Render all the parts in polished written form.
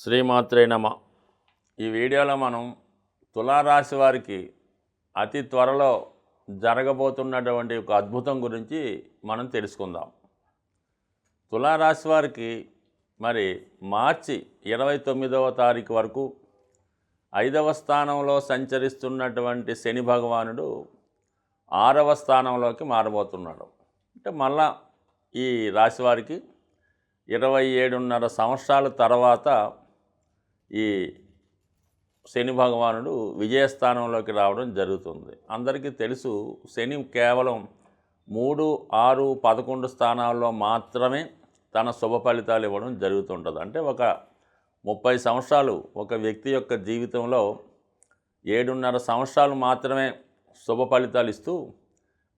శ్రీమాత్రే నమ. ఈ వీడియోలో మనం తులారాశి వారికి అతి త్వరలో జరగబోతున్నటువంటి ఒక అద్భుతం గురించి మనం తెలుసుకుందాం. తులారాశి వారికి మరి మార్చి 29వ తారీఖు వరకు 5వ స్థానంలో సంచరిస్తున్నటువంటి శని భగవానుడు 6వ స్థానంలోకి మారబోతున్నాడు. అంటే మళ్ళా ఈ రాశి వారికి 27.5 సంవత్సరాల తర్వాత ఈ శని భగవానుడు విజయస్థానంలోకి రావడం జరుగుతుంది. అందరికీ తెలుసు, శని కేవలం 3, 6, 11 స్థానాల్లో మాత్రమే తన శుభ ఫలితాలు ఇవ్వడం జరుగుతుంటుంది. అంటే ఒక 30 సంవత్సరాలు ఒక వ్యక్తి యొక్క జీవితంలో 7.5 సంవత్సరాలు మాత్రమే శుభ ఫలితాలు ఇస్తూ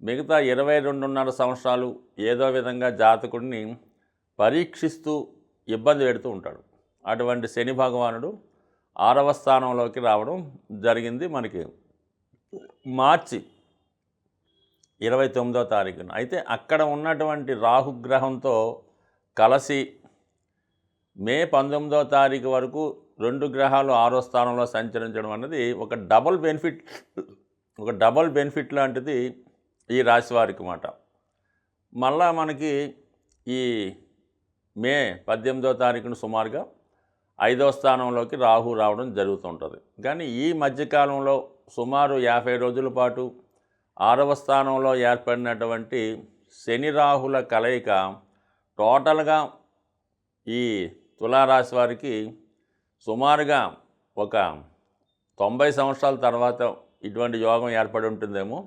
మిగతా 22.5 సంవత్సరాలు ఏదో విధంగా జాతకుడిని పరీక్షిస్తూ ఇబ్బంది పెడుతూ ఉంటాడు. అటువంటి శని భగవానుడు 6వ స్థానంలోకి రావడం జరిగింది మనకి మార్చి 29వ తారీఖున. అయితే అక్కడ ఉన్నటువంటి రాహుగ్రహంతో కలిసి మే 19వ తారీఖు వరకు 2 గ్రహాలు 6వ స్థానంలో సంచరించడం అన్నది ఒక డబల్ బెనిఫిట్ లాంటిది ఈ రాశి వారికి మాట. మళ్ళా మనకి ఈ మే 18వ తారీఖున సుమారుగా 5వ స్థానంలోకి రాహు రావడం జరుగుతుంటుంది. కానీ ఈ మధ్యకాలంలో సుమారు 50 రోజుల పాటు 6వ స్థానంలో ఏర్పడినటువంటి శని రాహుల కలయిక టోటల్గా ఈ తులారాశి వారికి సుమారుగా ఒక 90 సంవత్సరాల తర్వాత ఇటువంటి యోగం ఏర్పడి ఉంటుందేమో.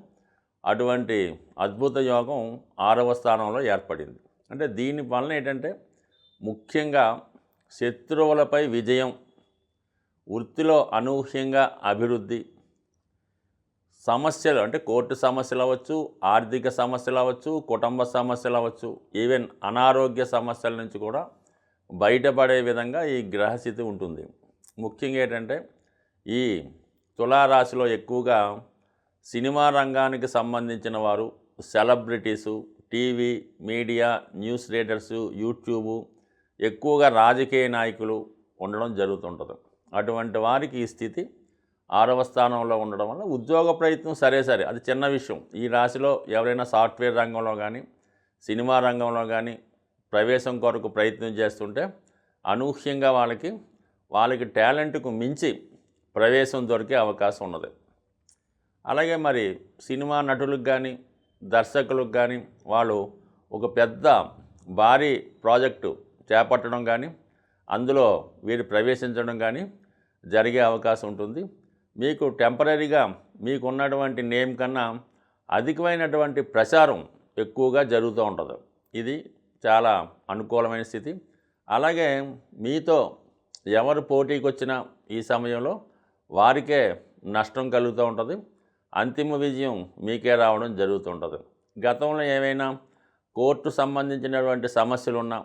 అటువంటి అద్భుత యోగం 6వ స్థానంలో ఏర్పడింది. అంటే దీని వలన ఏంటంటే ముఖ్యంగా శత్రువులపై విజయం, వృత్తిలో అనూహ్యంగా అభివృద్ధి, సమస్యలు అంటే కోర్టు సమస్యలు అవ్వచ్చు, ఆర్థిక సమస్యలు అవ్వచ్చు, కుటుంబ సమస్యలు అవ్వచ్చు, ఈవెన్ అనారోగ్య సమస్యల నుంచి కూడా బయటపడే విధంగా ఈ గ్రహస్థితి ఉంటుంది. ముఖ్యంగా ఏంటంటే ఈ తులారాశిలో ఎక్కువగా సినిమా రంగానికి సంబంధించిన వారు, celebrities, TV, media, news readers, YouTube, ఎక్కువగా రాజకీయ నాయకులు ఉండడం జరుగుతుంటుంది. అటువంటి వారికి ఈ స్థితి 6వ స్థానంలో ఉండడం వల్ల ఉద్యోగ ప్రయత్నం సరే అది చిన్న విషయం. ఈ రాశిలో ఎవరైనా సాఫ్ట్వేర్ రంగంలో కానీ సినిమా రంగంలో కానీ ప్రవేశం కొరకు ప్రయత్నం చేస్తుంటే అనూహ్యంగా వాళ్ళకి టాలెంట్కు మించి ప్రవేశం దొరికే అవకాశం ఉన్నది. అలాగే మరి సినిమా నటులకు కానీ దర్శకులకు కానీ వాళ్ళు ఒక పెద్ద భారీ ప్రాజెక్టు చేపట్టడం కానీ అందులో వీరు ప్రవేశించడం కానీ జరిగే అవకాశం ఉంటుంది. మీకు టెంపరీగా మీకున్నటువంటి నేమ్ కన్నా అధికమైనటువంటి ప్రచారం ఎక్కువగా జరుగుతూ ఉంటుంది. ఇది చాలా అనుకూలమైన స్థితి. అలాగే మీతో ఎవరు పోటీకి వచ్చినా ఈ సమయంలో వారికే నష్టం కలుగుతూ ఉంటుంది. అంతిమ విజయం మీకే రావడం జరుగుతుంటుంది. గతంలో ఏవైనా కోర్టు సంబంధించినటువంటి సమస్యలు ఉన్నా,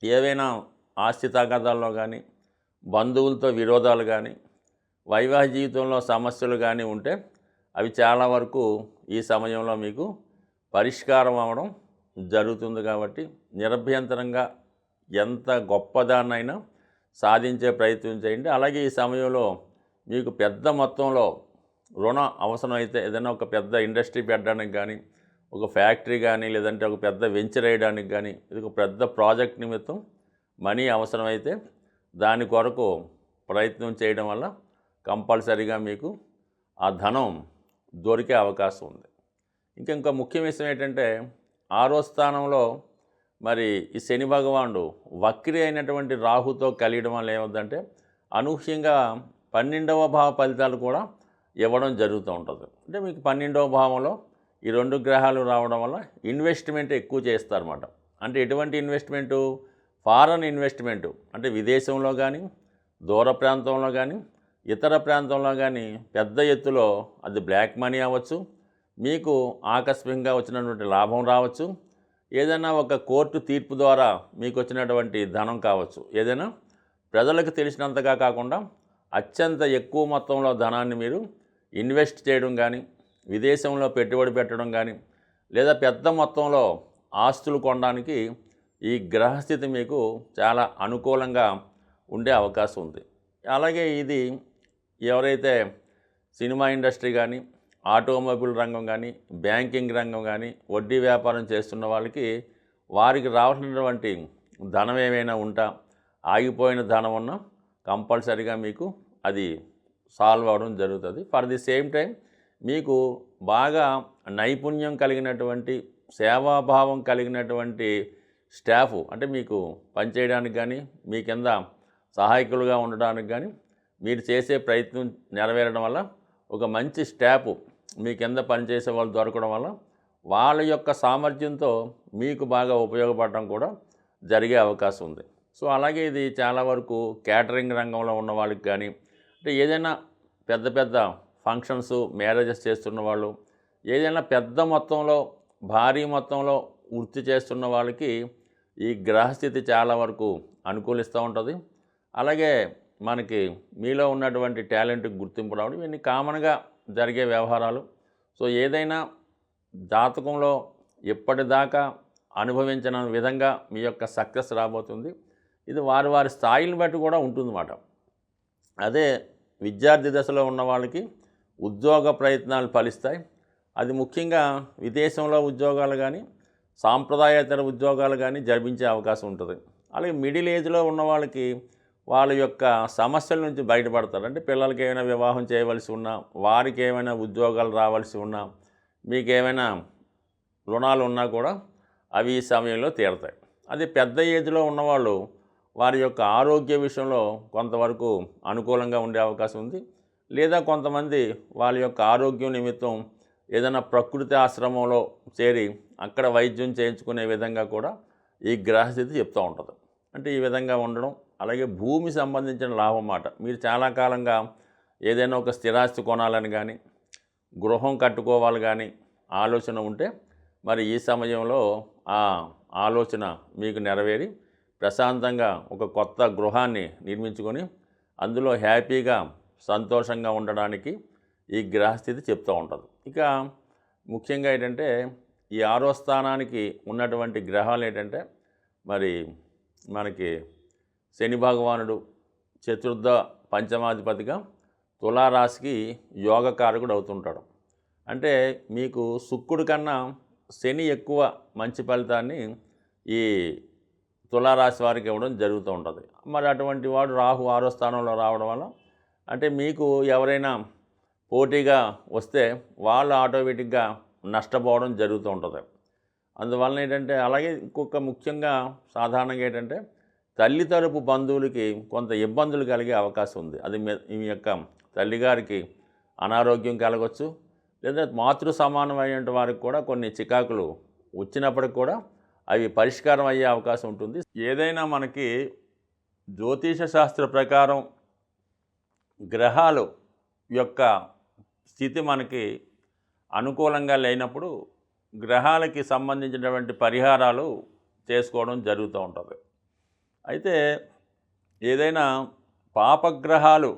ఏవైనా ఆస్తి తగాదాల్లో కానీ, బంధువులతో విరోధాలు కానీ, వైవాహిక జీవితంలో సమస్యలు కానీ ఉంటే అవి చాలా వరకు ఈ సమయంలో మీకు పరిష్కారం అవ్వడం జరుగుతుంది. కాబట్టి నిరభ్యంతరంగా ఎంత గొప్పదాన్నైనా సాధించే ప్రయత్నం చేయండి. అలాగే ఈ సమయంలో మీకు పెద్ద మొత్తంలో రుణ అవసరం అయితే, ఏదైనా ఒక పెద్ద ఇండస్ట్రీ పెట్టడానికి కానీ, ఒక ఫ్యాక్టరీ కానీ, లేదంటే ఒక పెద్ద వెంచర్ వేయడానికి కానీ, ఇది ఒక పెద్ద ప్రాజెక్ట్ నిమిత్తం మనీ అవసరమైతే దాని కొరకు ప్రయత్నం చేయడం వల్ల కంపల్సరీగా మీకు ఆ ధనం దొరికే అవకాశం ఉంది. ఇంకా ముఖ్య విషయం ఏంటంటే 6వ స్థానంలో మరి ఈ శని భగవానుడు వక్రి అయినటువంటి రాహుతో కలియడం వల్ల ఏమవుతుందంటే అనూహ్యంగా 12వ భావ ఫలితాలు కూడా ఇవ్వడం జరుగుతూ ఉంటుంది. అంటే మీకు 12వ భావంలో ఈ 2 గ్రహాలు రావడం వల్ల ఇన్వెస్ట్మెంట్ ఎక్కువ చేస్తారన్నమాట. అంటే ఎటువంటి ఇన్వెస్ట్మెంటు? Foreign investment. అంటే విదేశంలో కానీ, దూర ప్రాంతంలో కానీ, ఇతర ప్రాంతంలో కానీ పెద్ద ఎత్తులో అది బ్లాక్ మనీ అవ్వచ్చు, మీకు ఆకస్మికంగా వచ్చినటువంటి లాభం రావచ్చు, ఏదైనా ఒక కోర్టు తీర్పు ద్వారా మీకు వచ్చినటువంటి ధనం కావచ్చు, ఏదైనా ప్రజలకు తెలిసినంతగా కాకుండా అత్యంత ఎక్కువ మొత్తంలో ధనాన్ని మీరు ఇన్వెస్ట్ చేయడం కానీ, విదేశంలో పెట్టుబడి పెట్టడం కానీ, లేదా పెద్ద మొత్తంలో ఆస్తులు కొనడానికి ఈ గ్రహస్థితి మీకు చాలా అనుకూలంగా ఉండే అవకాశం ఉంది. అలాగే ఇది ఎవరైతే సినిమా ఇండస్ట్రీ కానీ, ఆటోమొబైల్ రంగం కానీ, బ్యాంకింగ్ రంగం కానీ, వడ్డీ వ్యాపారం చేస్తున్న వాళ్ళకి వారికి రావాల్సినటువంటి ధనం ఏమైనా ఉంటా ఆగిపోయిన ధనం ఉన్నా కంపల్సరీగా మీకు అది సాల్వ్ అవ్వడం జరుగుతుంది. ఫర్ ది సేమ్ టైం మీకు బాగా నైపుణ్యం కలిగినటువంటి సేవాభావం కలిగినటువంటి స్టాఫ్ అంటే మీకు పనిచేయడానికి కానీ మీ కింద సహాయకులుగా ఉండడానికి కానీ మీరు చేసే ప్రయత్నం నెరవేరడం వల్ల ఒక మంచి స్టాఫ్ మీ కింద పనిచేసే వాళ్ళు దొరకడం వల్ల వాళ్ళ యొక్క సామర్థ్యంతో మీకు బాగా ఉపయోగపడడం కూడా జరిగే అవకాశం ఉంది. సో అలాగే ఇది చాలా వరకు క్యాటరింగ్ రంగంలో ఉన్న వాళ్ళకి కానీ అంటే ఏదైనా పెద్ద పెద్ద ఫంక్షన్స్ మ్యారేజెస్ చేస్తున్న వాళ్ళు ఏదైనా పెద్ద మొత్తంలో భారీ మొత్తంలో వృత్తి చేస్తున్న వాళ్ళకి ఈ గ్రహస్థితి చాలా వరకు అనుకూలిస్తూ ఉంటుంది. అలాగే మనకి మీలో ఉన్నటువంటి టాలెంట్కి గుర్తింపు రావడం ఇవన్నీ కామన్గా జరిగే వ్యవహారాలు. సో ఏదైనా జాతకంలో ఎప్పటిదాకా అనుభవించిన విధంగా మీ యొక్క సక్సెస్ రాబోతుంది. ఇది వారి వారి స్థాయిని బట్టి కూడా ఉంటుందన్నమాట. అదే విద్యార్థి దశలో ఉన్న వాళ్ళకి ఉద్యోగ ప్రయత్నాలు ఫలిస్తాయి. అది ముఖ్యంగా విదేశంలో ఉద్యోగాలు కానీ సాంప్రదాయేతర ఉద్యోగాలు కానీ జరిపించే అవకాశం ఉంటుంది. అలాగే మిడిల్ ఏజ్లో ఉన్న వాళ్ళకి వాళ్ళ యొక్క సమస్యల నుంచి బయటపడతారు. అంటే పిల్లలకి ఏమైనా వివాహం చేయవలసి ఉన్నా, వారికి ఏమైనా ఉద్యోగాలు రావాల్సి ఉన్నా, మీకు ఏమైనా రుణాలు ఉన్నా కూడా అవి ఈ సమయంలో తీరతాయి. అది పెద్ద ఏజ్లో ఉన్నవాళ్ళు వారి యొక్క ఆరోగ్య విషయంలో కొంతవరకు అనుకూలంగా ఉండే అవకాశం ఉంది. లేదా కొంతమంది వాళ్ళ యొక్క ఆరోగ్యం నిమిత్తం ఏదైనా ప్రకృతి ఆశ్రమంలో చేరి అక్కడ వైద్యం చేయించుకునే విధంగా కూడా ఈ గ్రహస్థితి చెప్తూ ఉంటుంది. అంటే ఈ విధంగా ఉండడం. అలాగే భూమి సంబంధించిన లాభం మాట మీరు చాలా కాలంగా ఏదైనా ఒక స్థిరాస్తి కొనాలని కానీ గృహం కట్టుకోవాలి కానీ ఆలోచన ఉంటే మరి ఈ సమయంలో ఆ ఆలోచన మీకు నెరవేరి ప్రశాంతంగా ఒక కొత్త గృహాన్ని నిర్మించుకొని అందులో హ్యాపీగా సంతోషంగా ఉండడానికి ఈ గ్రహస్థితి చెప్తూ ఉంటుంది. ఇక ముఖ్యంగా ఏంటంటే ఈ 6వ స్థానానికి ఉన్నటువంటి గ్రహాలు ఏంటంటే మరి మనకి శని భగవానుడు చతుర్థ పంచమాధిపతిగా తులారాశికి యోగకారకుడు అవుతుంటాడు. అంటే మీకు శుక్రుడి కన్నా శని ఎక్కువ మంచి ఫలితాన్ని ఈ తులారాశి వారికి ఇవ్వడం జరుగుతూ ఉంటుంది. మరి అటువంటి వాడు రాహు 6వ స్థానంలో రావడం వల్ల అంటే మీకు ఎవరైనా పోటీగా వస్తే వాళ్ళు ఆటోమేటిక్గా నష్టపోవడం జరుగుతూ ఉంటుంది. అందువలన ఏంటంటే అలాగే ఇంకొక ముఖ్యంగా సాధారణంగా ఏంటంటే తల్లి తరపు బంధువులకి కొంత ఇబ్బందులు కలిగే అవకాశం ఉంది. అది మీ యొక్క తల్లిగారికి అనారోగ్యం కలగవచ్చు, లేదా మాతృ సమానమైన వారికి కూడా కొన్ని చికాకులు వచ్చినప్పటికి కూడా అవి పరిష్కారం అయ్యే అవకాశం ఉంటుంది. ఏదైనా మనకి జ్యోతిష శాస్త్ర ప్రకారం గ్రహాలు యొక్క స్థితి మనకి అనుకూలంగా లేనప్పుడు గ్రహాలకి సంబంధించినటువంటి పరిహారాలు చేసుకోవడం జరుగుతూ ఉంటుంది. అయితే ఏదైనా పాపగ్రహాలు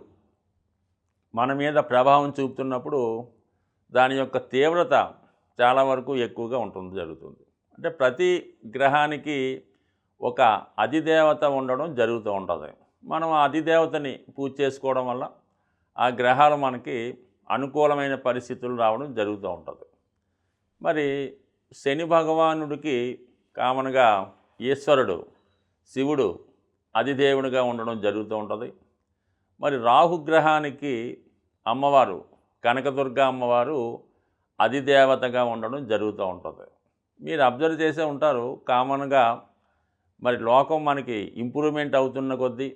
మన మీద ప్రభావం చూపుతున్నప్పుడు దాని యొక్క తీవ్రత చాలా వరకు ఎక్కువగా జరుగుతుంది. అంటే ప్రతి గ్రహానికి ఒక అధిదేవత ఉండడం జరుగుతూ ఉంటుంది. మనం ఆ అధిదేవతని పూజ చేసుకోవడం వల్ల ఆ గ్రహాలు మనకి అనుకూలమైన పరిస్థితులు రావడం జరుగుతూ ఉంటుంది. మరి శని భగవానుడికి కామన్గా ఈశ్వరుడు శివుడు అధిదేవుడిగా ఉండడం జరుగుతూ ఉంటుంది. మరి రాహుగ్రహానికి అమ్మవారు కనకదుర్గ అమ్మవారు అధిదేవతగా ఉండడం జరుగుతూ ఉంటుంది. మీరు అబ్జర్వ్ చేసే ఉంటారు కామన్గా మరి లోకం మనకి ఇంప్రూవ్మెంట్ అవుతున్న కొద్దీ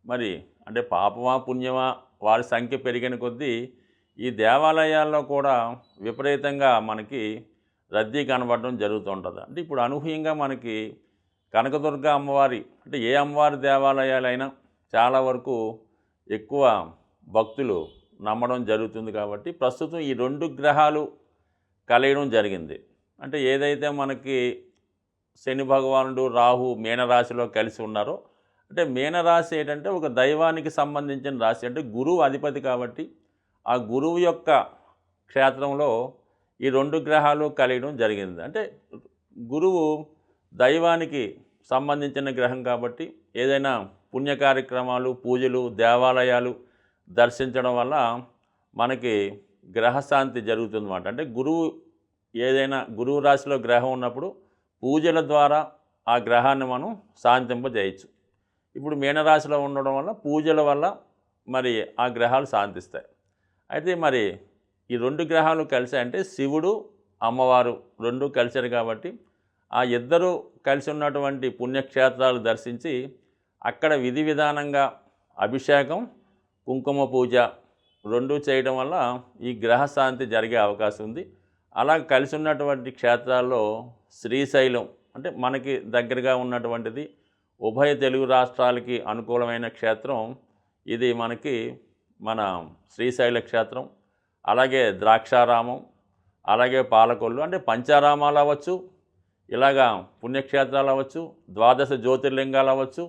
మరి అంటే పాపమా పుణ్యమా వారి సంఖ్య పెరిగిన కొద్దీ ఈ దేవాలయాల్లో కూడా విపరీతంగా మనకి రద్దీ కనబడడం జరుగుతూ ఉంటుంది. అంటే ఇప్పుడు అనూహ్యంగా మనకి కనకదుర్గ అమ్మవారి అంటే ఏ అమ్మవారి దేవాలయాలైనా చాలా వరకు ఎక్కువ భక్తులు నమ్మడం జరుగుతుంది. కాబట్టి ప్రస్తుతం ఈ 2 గ్రహాలు కలయడం జరిగింది. అంటే ఏదైతే మనకి శని భగవానుడు రాహు మీనరాశిలో కలిసి ఉన్నారో అంటే మీనరాశి ఏంటంటే ఒక దైవానికి సంబంధించిన రాశి. అంటే గురువు అధిపతి కాబట్టి ఆ గురువు యొక్క క్షేత్రంలో ఈ 2 గ్రహాలు కలియడం జరిగింది. అంటే గురువు దైవానికి సంబంధించిన గ్రహం కాబట్టి ఏదైనా పుణ్య కార్యక్రమాలు, పూజలు, దేవాలయాలు దర్శించడం వల్ల మనకి గ్రహశాంతి జరుగుతుందన్నమాట. అంటే గురువు రాశిలో గ్రహం ఉన్నప్పుడు పూజల ద్వారా ఆ గ్రహాన్ని మనం శాంతింపజేయచ్చు. ఇప్పుడు మీనరాశిలో ఉండడం వల్ల పూజల వల్ల మరి ఆ గ్రహాలు శాంతిస్తాయి. అయితే మరి ఈ 2 గ్రహాలు కలిసాయంటే శివుడు, అమ్మవారు 2 కలిశారు కాబట్టి ఆ ఇద్దరు కలిసి ఉన్నటువంటి పుణ్యక్షేత్రాలు దర్శించి అక్కడ విధి విధానంగా అభిషేకం, కుంకుమ పూజ 2 చేయడం వల్ల ఈ గ్రహశాంతి జరిగే అవకాశం ఉంది. అలా కలిసి ఉన్నటువంటి క్షేత్రాల్లో శ్రీశైలం అంటే మనకి దగ్గరగా ఉన్నటువంటిది, ఉభయ తెలుగు రాష్ట్రాలకి అనుకూలమైన క్షేత్రం ఇది మనకి మన శ్రీశైల క్షేత్రం. అలాగే ద్రాక్షారామం, అలాగే పాలకొల్లు అంటే పంచారామాలు అవ్వచ్చు, ఇలాగా పుణ్యక్షేత్రాలు అవ్వచ్చు, ద్వాదశ జ్యోతిర్లింగాలు అవ్వచ్చు,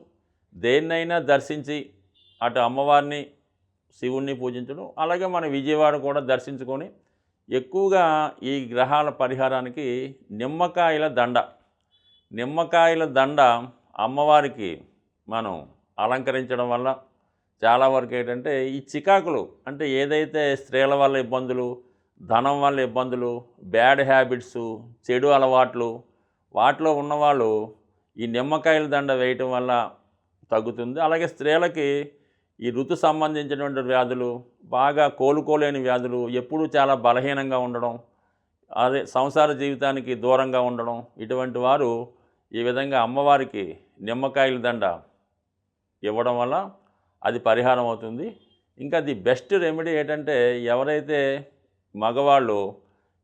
దేన్నైనా దర్శించి అటు అమ్మవారిని, శివుణ్ణి పూజించడం, అలాగే మన విజయవాడ కూడా దర్శించుకొని ఎక్కువగా ఈ గ్రహాల పరిహారానికి నిమ్మకాయల దండ అమ్మవారికి మనం అలంకరించడం వల్ల చాలా వరకు ఏంటంటే ఈ చికాకులు అంటే ఏదైతే స్త్రీల వల్ల ఇబ్బందులు, ధనం వల్ల ఇబ్బందులు, బ్యాడ్ హ్యాబిట్సు, చెడు అలవాట్లు వాటిలో ఉన్నవాళ్ళు ఈ నిమ్మకాయల దండ వేయటం వల్ల తగ్గుతుంది. అలాగే స్త్రీలకి ఈ ఋతు సంబంధించినటువంటి వ్యాధులు, బాగా కోలుకోలేని వ్యాధులు, ఎప్పుడూ చాలా బలహీనంగా ఉండడం, అదే సంసార జీవితానికి దూరంగా ఉండడం, ఇటువంటి వారు ఈ విధంగా అమ్మవారికి నిమ్మకాయల దండ ఇవ్వడం వల్ల అది పరిహారం అవుతుంది. ఇంకా ది బెస్ట్ రెమెడీ ఏంటంటే ఎవరైతే మగవాళ్ళు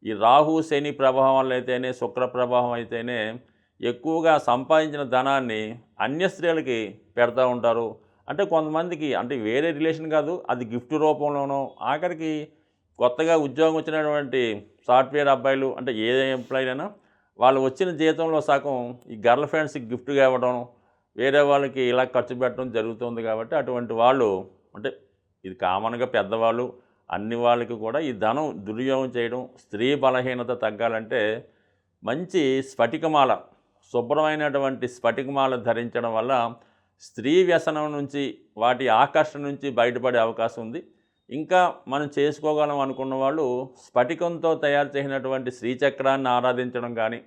ఈ రాహు శని ప్రభావం వల్ల అయితేనే, శుక్ర ప్రభావం అయితేనే ఎక్కువగా సంపాదించిన ధనాన్ని అన్య స్త్రీలకి పెడతా ఉంటారు. అంటే కొంతమందికి అంటే వేరే రిలేషన్ కాదు, అది గిఫ్ట్ రూపంలోనో, ఆఖరికి కొత్తగా ఉద్యోగం వచ్చినటువంటి సాఫ్ట్వేర్ అబ్బాయిలు అంటే ఏ ఎంప్లాయీ అయినా వాళ్ళు వచ్చిన జీతంలో సగం ఈ గర్ల్ ఫ్రెండ్స్కి గిఫ్ట్గా ఇవ్వడం, వేరే వాళ్ళకి ఇలా ఖర్చు పెట్టడం జరుగుతుంది. కాబట్టి అటువంటి వాళ్ళు అంటే ఇది కామన్గా పెద్దవాళ్ళు అన్ని వాళ్ళకి కూడా ఈ ధనం దుర్వినియోగం చేయడం, స్త్రీ బలహీనత తగ్గాలంటే మంచి స్ఫటికమాల, శుభ్రమైనటువంటి స్ఫటికమాల ధరించడం వల్ల స్త్రీ వ్యసనం నుంచి, వాటి ఆకర్షణ నుంచి బయటపడే అవకాశం ఉంది. ఇంకా మనం చేసుకోగలం అనుకున్న వాళ్ళు స్ఫటికంతో తయారు చేసినటువంటి శ్రీచక్రాన్ని ఆరాధించడం కానీ,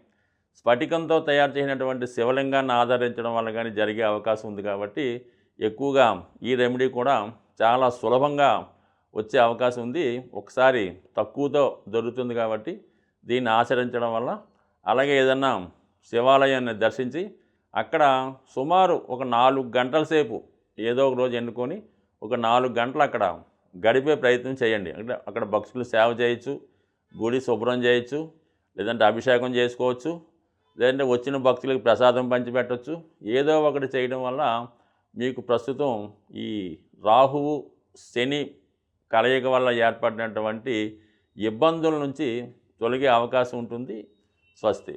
స్ఫటికంతో తయారు చేసినటువంటి శివలింగాన్ని ఆరాధించడం వల్ల కానీ జరిగే అవకాశం ఉంది. కాబట్టి ఎక్కువగా ఈ రెమెడీ కూడా చాలా సులభంగా వచ్చే అవకాశం ఉంది. ఒకసారి తక్కువతో దొరుకుతుంది కాబట్టి దీన్ని ఆచరించడం వల్ల, అలాగే ఏదన్నా శివాలయాన్ని దర్శించి అక్కడ సుమారు ఒక 4 గంటల సేపు ఏదో ఒక రోజు ఎన్నుకొని ఒక 4 గంటలు అక్కడ గడిపే ప్రయత్నం చేయండి. అంటే అక్కడ భక్తులు సేవ చేయొచ్చు, గుడి శుభ్రం చేయొచ్చు, లేదంటే అభిషేకం చేసుకోవచ్చు, లేదంటే వచ్చిన భక్తులకు ప్రసాదం పంచిపెట్టవచ్చు. ఏదో ఒకటి చేయడం వల్ల మీకు ప్రస్తుతం ఈ రాహువు శని కలయిక వల్ల ఏర్పడినటువంటి ఇబ్బందుల నుంచి తొలగే అవకాశం ఉంటుంది. స్వస్తి.